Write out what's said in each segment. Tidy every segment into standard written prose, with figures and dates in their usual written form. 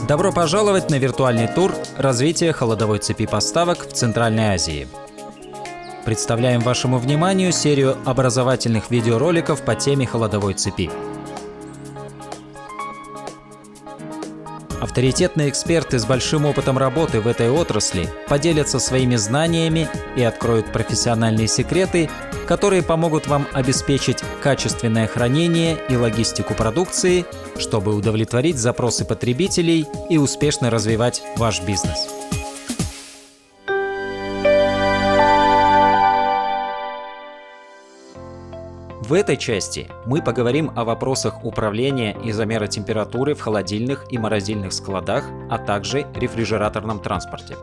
Добро пожаловать на виртуальный тур развития холодовой цепи поставок в Центральной Азии. Представляем вашему вниманию серию образовательных видеороликов по теме холодовой цепи. Авторитетные эксперты с большим опытом работы в этой отрасли поделятся своими знаниями и откроют профессиональные секреты, которые помогут вам обеспечить качественное хранение и логистику продукции, чтобы удовлетворить запросы потребителей и успешно развивать ваш бизнес. В этой части мы поговорим о вопросах управления и замера температуры в холодильных и морозильных складах, а также рефрижераторном транспорте.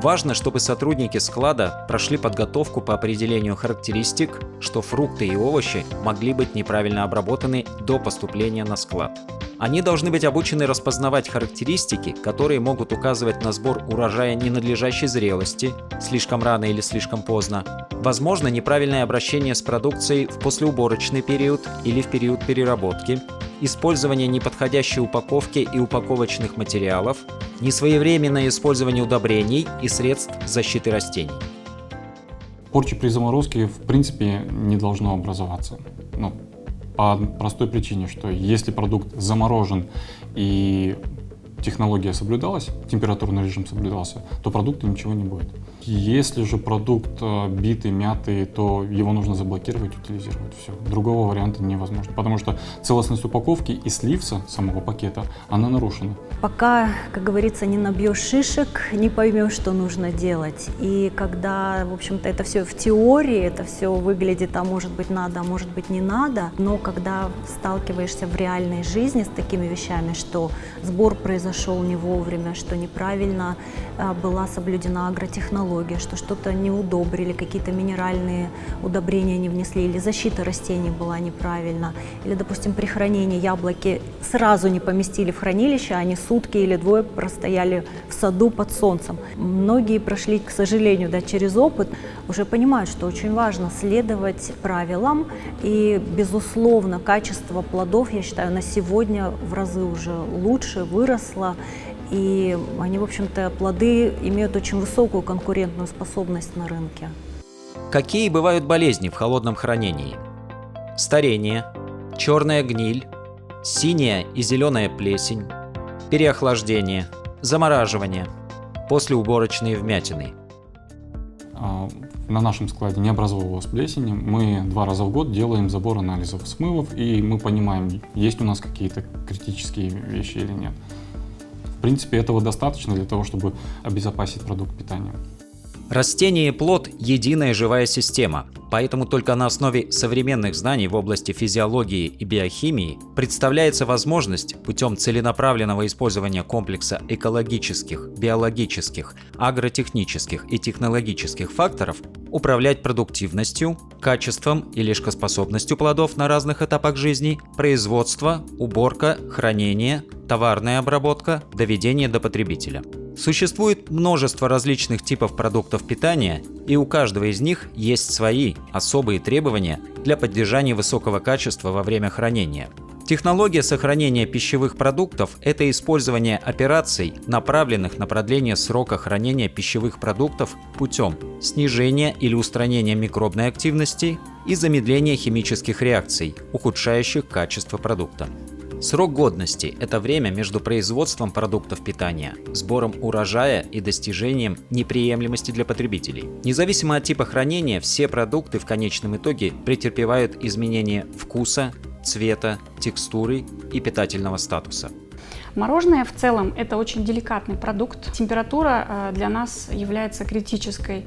Важно, чтобы сотрудники склада прошли подготовку по определению характеристик, что фрукты и овощи могли быть неправильно обработаны до поступления на склад. Они должны быть обучены распознавать характеристики, которые могут указывать на сбор урожая ненадлежащей зрелости, слишком рано или слишком поздно, возможно неправильное обращение с продукцией в послеуборочный период или в период переработки, использование неподходящей упаковки и упаковочных материалов, несвоевременное использование удобрений и средств защиты растений. Порча при заморозке в принципе не должно образоваться. По простой причине, что если продукт заморожен и технология соблюдалась, температурный режим соблюдался, то продукту ничего не будет. Если же продукт битый, мятый, то его нужно заблокировать, утилизировать. Все. Другого варианта невозможно, потому что целостность упаковки и сливца самого пакета, она нарушена. Пока, как говорится, не набьешь шишек, не поймешь, что нужно делать. И когда, в общем-то, это все в теории, это все выглядит, а может быть надо, а может быть не надо, но когда сталкиваешься в реальной жизни с такими вещами, что сбор произошел не вовремя, что неправильно была соблюдена агротехнология, что что-то не удобрили, какие-то минеральные удобрения не внесли, или защита растений была неправильна, или, допустим, при хранении яблоки сразу не поместили в хранилище, они сутки или двое простояли в саду под солнцем. Многие прошли, к сожалению, через опыт, уже понимают, что очень важно следовать правилам, и, безусловно, качество плодов, я считаю, на сегодня в разы уже лучше, выросло. И они, в общем-то, плоды имеют очень высокую конкурентную способность на рынке. Какие бывают болезни в холодном хранении? Старение, черная гниль, синяя и зеленая плесень, переохлаждение, замораживание, послеуборочные вмятины. На нашем складе не образовывалась плесень. Мы 2 раза в год делаем забор анализов смывов, и мы понимаем, есть у нас какие-то критические вещи или нет. В принципе, этого достаточно для того, чтобы обезопасить продукт питания. Растение и плод – единая живая система, поэтому только на основе современных знаний в области физиологии и биохимии представляется возможность путем целенаправленного использования комплекса экологических, биологических, агротехнических и технологических факторов управлять продуктивностью, качеством и лишкоспособностью плодов на разных этапах жизни, производство, уборка, хранение, товарная обработка, доведение до потребителя. Существует множество различных типов продуктов питания, и у каждого из них есть свои особые требования для поддержания высокого качества во время хранения. Технология сохранения пищевых продуктов – это использование операций, направленных на продление срока хранения пищевых продуктов путем снижения или устранения микробной активности и замедления химических реакций, ухудшающих качество продукта. Срок годности – это время между производством продуктов питания, сбором урожая и достижением неприемлемости для потребителей. Независимо от типа хранения, все продукты в конечном итоге претерпевают изменения вкуса, цвета, текстуры и питательного статуса. Мороженое в целом это очень деликатный продукт. Температура для нас является критической,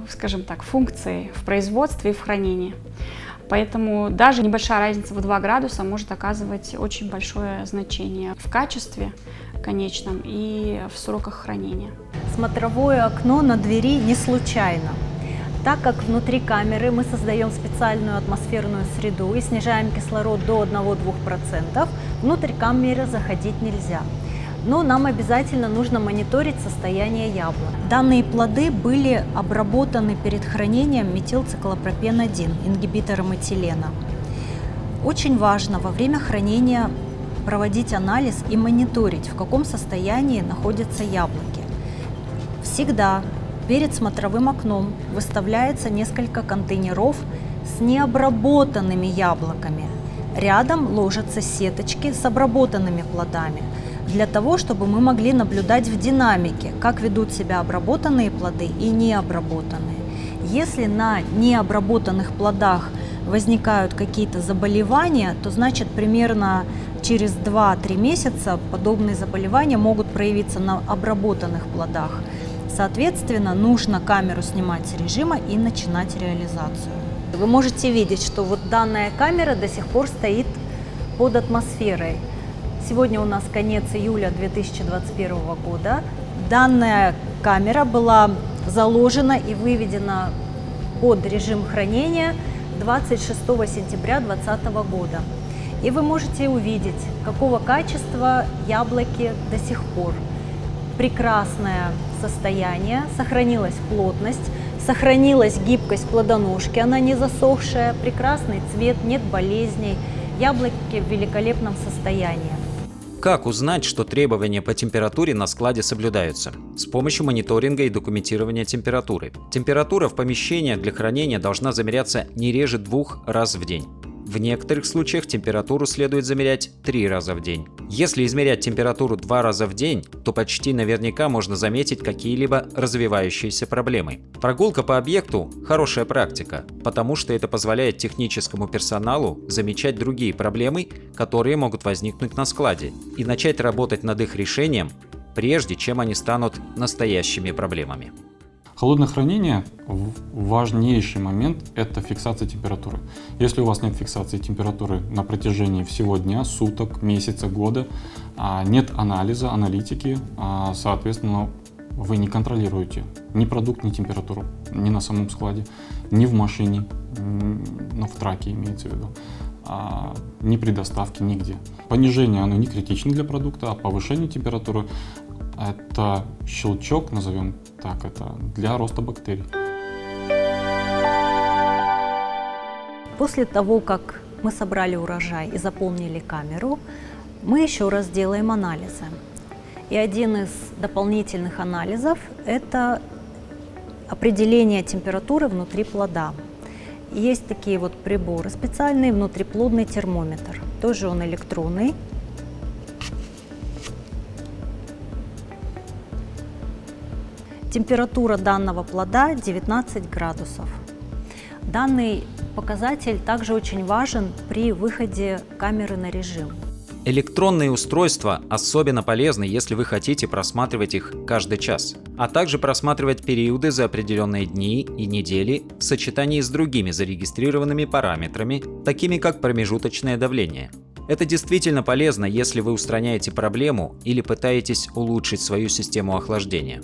скажем так, функцией в производстве и в хранении. Поэтому даже небольшая разница в 2 градуса может оказывать очень большое значение в качестве конечном и в сроках хранения. Смотровое окно на двери не случайно, так как внутри камеры мы создаем специальную атмосферную среду и снижаем кислород до 1-2%, внутрь камеры заходить нельзя. Но нам обязательно нужно мониторить состояние яблок. Данные плоды были обработаны перед хранением метилциклопропен-1, ингибитором этилена. Очень важно во время хранения проводить анализ и мониторить, в каком состоянии находятся яблоки. Всегда перед смотровым окном выставляется несколько контейнеров с необработанными яблоками. Рядом ложатся сеточки с обработанными плодами, для того, чтобы мы могли наблюдать в динамике, как ведут себя обработанные плоды и необработанные. Если на необработанных плодах возникают какие-то заболевания, то значит примерно через 2-3 месяца подобные заболевания могут проявиться на обработанных плодах. Соответственно, нужно камеру снимать с режима и начинать реализацию. Вы можете видеть, что вот данная камера до сих пор стоит под атмосферой. Сегодня у нас конец июля 2021 года. Данная камера была заложена и выведена под режим хранения 26 сентября 2020 года. И вы можете увидеть, какого качества яблоки до сих пор. Прекрасное состояние, сохранилась плотность, сохранилась гибкость плодоножки, она не засохшая, прекрасный цвет, нет болезней, яблоки в великолепном состоянии. Как узнать, что требования по температуре на складе соблюдаются? С помощью мониторинга и документирования температуры. Температура в помещениях для хранения должна замеряться не реже 2 раз в день. В некоторых случаях температуру следует замерять 3 раза в день. Если измерять температуру 2 раза в день, то почти наверняка можно заметить какие-либо развивающиеся проблемы. Прогулка по объекту – хорошая практика, потому что это позволяет техническому персоналу замечать другие проблемы, которые могут возникнуть на складе, и начать работать над их решением, прежде чем они станут настоящими проблемами. Холодное хранение – важнейший момент – это фиксация температуры. Если у вас нет фиксации температуры на протяжении всего дня, суток, месяца, года, нет анализа, аналитики, соответственно, вы не контролируете ни продукт, ни температуру, ни на самом складе, ни в машине, но в траке имеется в виду, ни при доставке, нигде. Понижение оно не критично для продукта, а повышение температуры – это щелчок, назовем так это, для роста бактерий. После того, как мы собрали урожай и заполнили камеру, мы еще раз делаем анализы. И один из дополнительных анализов – это определение температуры внутри плода. Есть такие вот приборы специальные, внутриплодный термометр. Тоже он электронный. Температура данного плода 19 градусов. Данный показатель также очень важен при выходе камеры на режим. Электронные устройства особенно полезны, если вы хотите просматривать их каждый час, а также просматривать периоды за определенные дни и недели в сочетании с другими зарегистрированными параметрами, такими как промежуточное давление. Это действительно полезно, если вы устраняете проблему или пытаетесь улучшить свою систему охлаждения.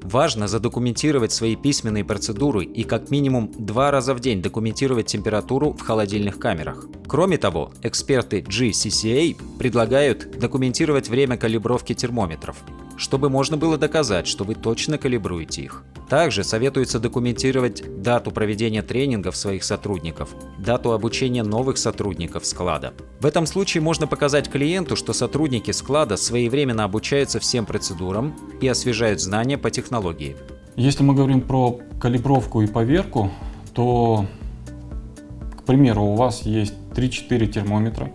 Важно задокументировать свои письменные процедуры и как минимум 2 раза в день документировать температуру в холодильных камерах. Кроме того, эксперты GCCA предлагают документировать время калибровки термометров, чтобы можно было доказать, что вы точно калибруете их. Также советуется документировать дату проведения тренингов своих сотрудников, дату обучения новых сотрудников склада. В этом случае можно показать клиенту, что сотрудники склада своевременно обучаются всем процедурам и освежают знания по технологии. Если мы говорим про калибровку и поверку, то, к примеру, у вас есть 3-4 термометра,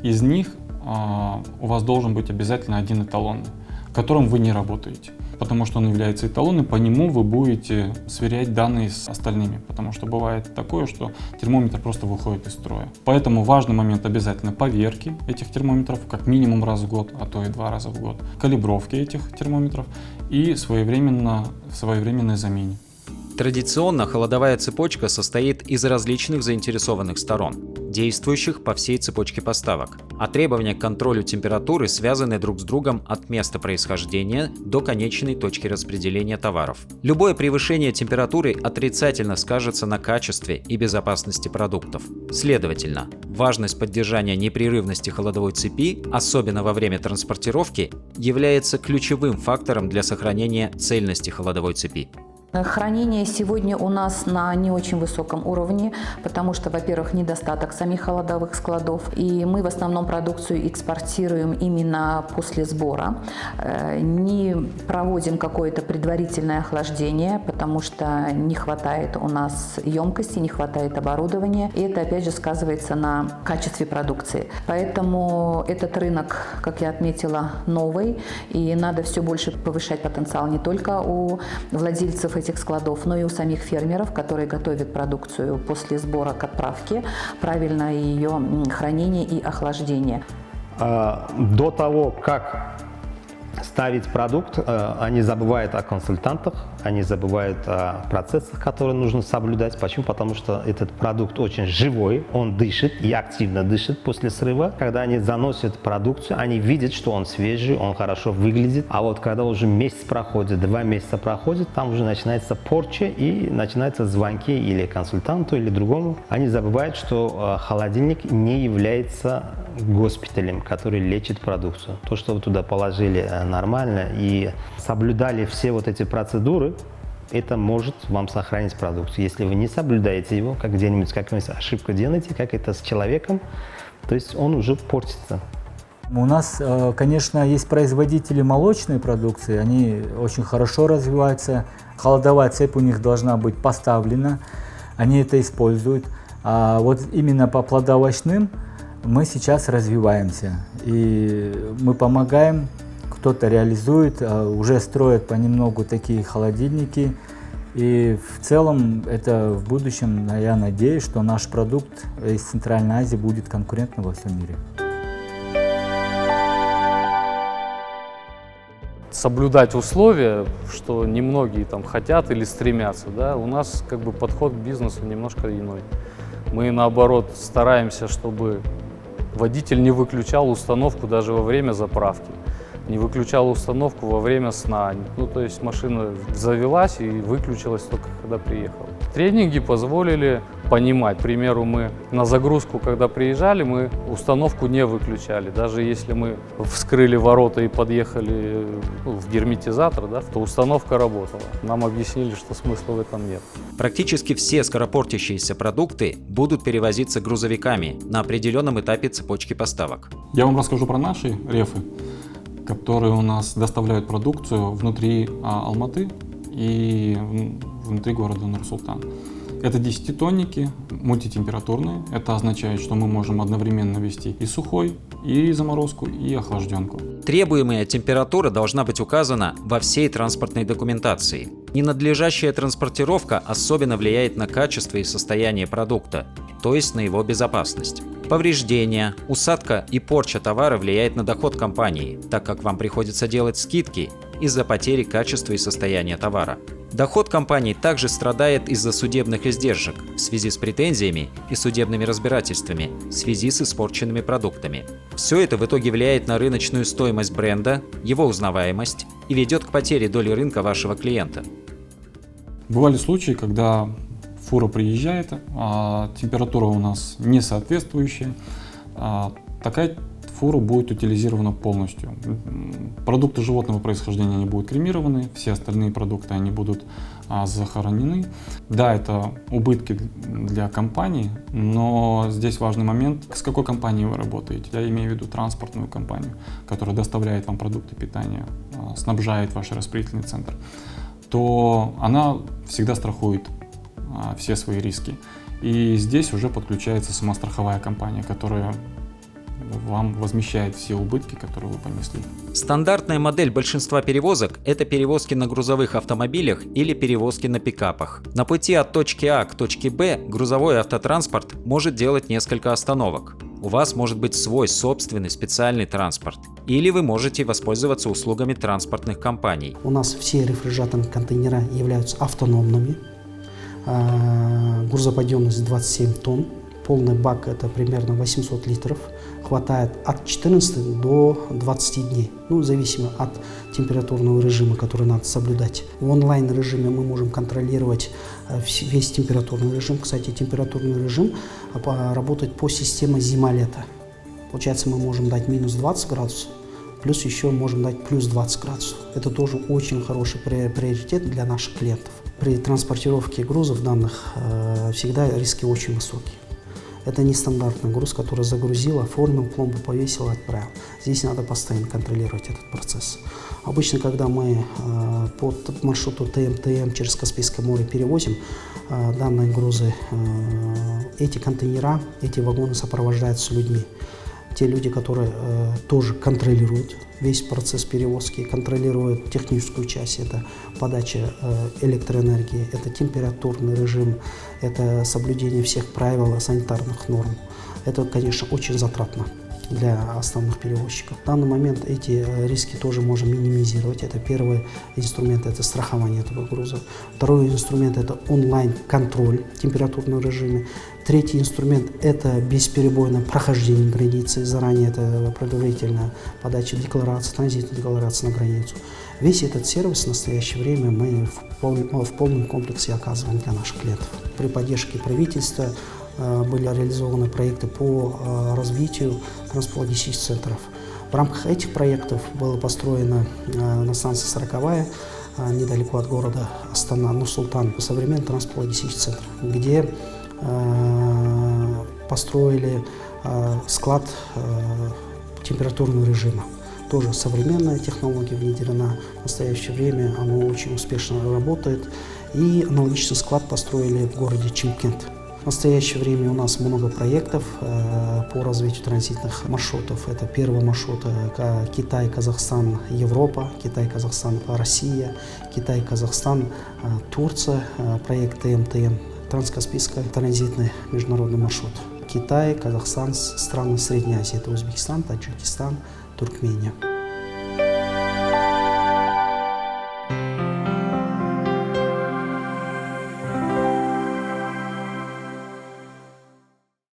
из них у вас должен быть обязательно один эталонный, которым вы не работаете, потому что он является эталонным, по нему вы будете сверять данные с остальными, потому что бывает такое, что термометр просто выходит из строя. Поэтому важный момент обязательно поверки этих термометров, как минимум раз в год, а то и 2 раза в год, калибровки этих термометров и своевременной замене. Традиционно холодовая цепочка состоит из различных заинтересованных сторон, действующих по всей цепочке поставок, а требования к контролю температуры связаны друг с другом от места происхождения до конечной точки распределения товаров. Любое превышение температуры отрицательно скажется на качестве и безопасности продуктов. Следовательно, важность поддержания непрерывности холодовой цепи, особенно во время транспортировки, является ключевым фактором для сохранения цельности холодовой цепи. Хранение сегодня у нас на не очень высоком уровне, потому что, во-первых, недостаток самих холодовых складов, и мы в основном продукцию экспортируем именно после сбора. Не проводим какое-то предварительное охлаждение, потому что не хватает у нас емкости, не хватает оборудования, и это опять же сказывается на качестве продукции. Поэтому этот рынок, как я отметила, новый, и надо все больше повышать потенциал не только у владельцев этих складов, но и у самих фермеров, которые готовят продукцию после сбора к отправке, правильно ее хранение и охлаждение. До того, как ставить продукт, они забывают о консультантах, они забывают о процессах, которые нужно соблюдать. Почему? Потому что этот продукт очень живой, он дышит и активно дышит после срыва. Когда они заносят продукцию, они видят, что он свежий, он хорошо выглядит. А вот когда уже месяц проходит, 2 месяца проходит, там уже начинается порча и начинаются звонки или консультанту, или другому. Они забывают, что холодильник не является госпиталем, который лечит продукцию. То, что вы туда положили нормально и соблюдали все вот эти процедуры, это может вам сохранить продукцию. Если вы не соблюдаете его, как где-нибудь какую-нибудь ошибку делаете, как это с человеком, то есть он уже портится. У нас, конечно, есть производители молочной продукции, они очень хорошо развиваются, холодовая цепь у них должна быть поставлена, они это используют. А вот именно по плодоовощным мы сейчас развиваемся, и мы помогаем, кто-то реализует, уже строят понемногу такие холодильники, и в целом это в будущем, я надеюсь, что наш продукт из Центральной Азии будет конкурентным во всем мире. Соблюдать условия, что немногие там хотят или стремятся, да, у нас как бы подход к бизнесу немножко иной. Мы наоборот стараемся, чтобы водитель не выключал установку даже во время заправки, не выключал установку во время сна. Ну, то есть машина завелась и выключилась только когда приехала. Тренинги позволили понимать. К примеру, мы на загрузку, когда приезжали, мы установку не выключали. Даже если мы вскрыли ворота и подъехали в герметизатор, да, то установка работала. Нам объяснили, что смысла в этом нет. Практически все скоропортящиеся продукты будут перевозиться грузовиками на определенном этапе цепочки поставок. Я вам расскажу про наши рефы, которые у нас доставляют продукцию внутри Алматы и внутри города Нур-Султан. Это 10-тонники, мультитемпературные. Это означает, что мы можем одновременно вести и сухой, и заморозку, и охлажденку. Требуемая температура должна быть указана во всей транспортной документации. Ненадлежащая транспортировка особенно влияет на качество и состояние продукта, то есть на его безопасность. Повреждения, усадка и порча товара влияет на доход компании, так как вам приходится делать скидки из-за потери качества и состояния товара. Доход компании также страдает из-за судебных издержек в связи с претензиями и судебными разбирательствами в связи с испорченными продуктами. Все это в итоге влияет на рыночную стоимость бренда, его узнаваемость и ведет к потере доли рынка вашего клиента. Бывали случаи, когда фура приезжает, а температура у нас не соответствующая. Такая фура будет утилизирована полностью. Продукты животного происхождения не будут кремированы, все остальные продукты они будут захоронены. Да, это убытки для компании, но здесь важный момент, с какой компанией вы работаете. Я имею в виду транспортную компанию, которая доставляет вам продукты питания, снабжает ваш распределительный центр, то она всегда страхует все свои риски. И здесь уже подключается сама страховая компания, которая вам возмещает все убытки, которые вы понесли. Стандартная модель большинства перевозок – это перевозки на грузовых автомобилях или перевозки на пикапах. На пути от точки А к точке Б грузовой автотранспорт может делать несколько остановок. У вас может быть свой собственный специальный транспорт. Или вы можете воспользоваться услугами транспортных компаний. У нас все рефрижераторные контейнера являются автономными. Грузоподъемность 27 тонн. Полный бак это примерно 800 литров. Хватает от 14 до 20 дней, зависимо от температурного режима, который надо соблюдать. В онлайн-режиме мы можем контролировать весь температурный режим. Кстати, температурный режим работает по системе зима-лето. Получается, мы можем дать минус 20 градусов, плюс еще можем дать плюс 20 градусов. Это тоже очень хороший приоритет для наших клиентов. При транспортировке грузов данных всегда риски очень высокие. Это нестандартный груз, который загрузил, оформил, пломбу повесил, отправил. Здесь надо постоянно контролировать этот процесс. Обычно, когда мы по маршруту ТМ через Каспийское море перевозим данные грузы, эти контейнера, эти вагоны сопровождаются людьми. Те люди, которые тоже контролируют весь процесс перевозки, контролируют техническую часть, это подача электроэнергии, это температурный режим, это соблюдение всех правил санитарных норм. Это, конечно, очень затратно для основных перевозчиков. В данный момент эти риски тоже можно минимизировать. Это первый инструмент, это страхование этого груза. Второй инструмент – это онлайн-контроль в температурном режиме. Третий инструмент – это бесперебойное прохождение границы. Заранее это предварительная подача декларации, транзитной декларации на границу. Весь этот сервис в настоящее время мы в полном комплексе оказываем для наших клиентов. При поддержке правительства были реализованы проекты по развитию транспортно-логистических центров. В рамках этих проектов было построено на станции 40-я, недалеко от города Астана, Нур-Султан, современный транспортно-логистический центр, где построили склад температурного режима. Тоже современная технология внедрена. В настоящее время оно очень успешно работает. И аналогичный склад построили в городе Чимкент. В настоящее время у нас много проектов по развитию транзитных маршрутов. Это первый маршрут Китай, Казахстан, Европа, Китай, Казахстан, Россия, Китай, Казахстан, Турция, проект ТМТМ, транскаспийский транзитный международный маршрут. Китай, Казахстан, страны Средней Азии, это Узбекистан, Таджикистан, Туркмения.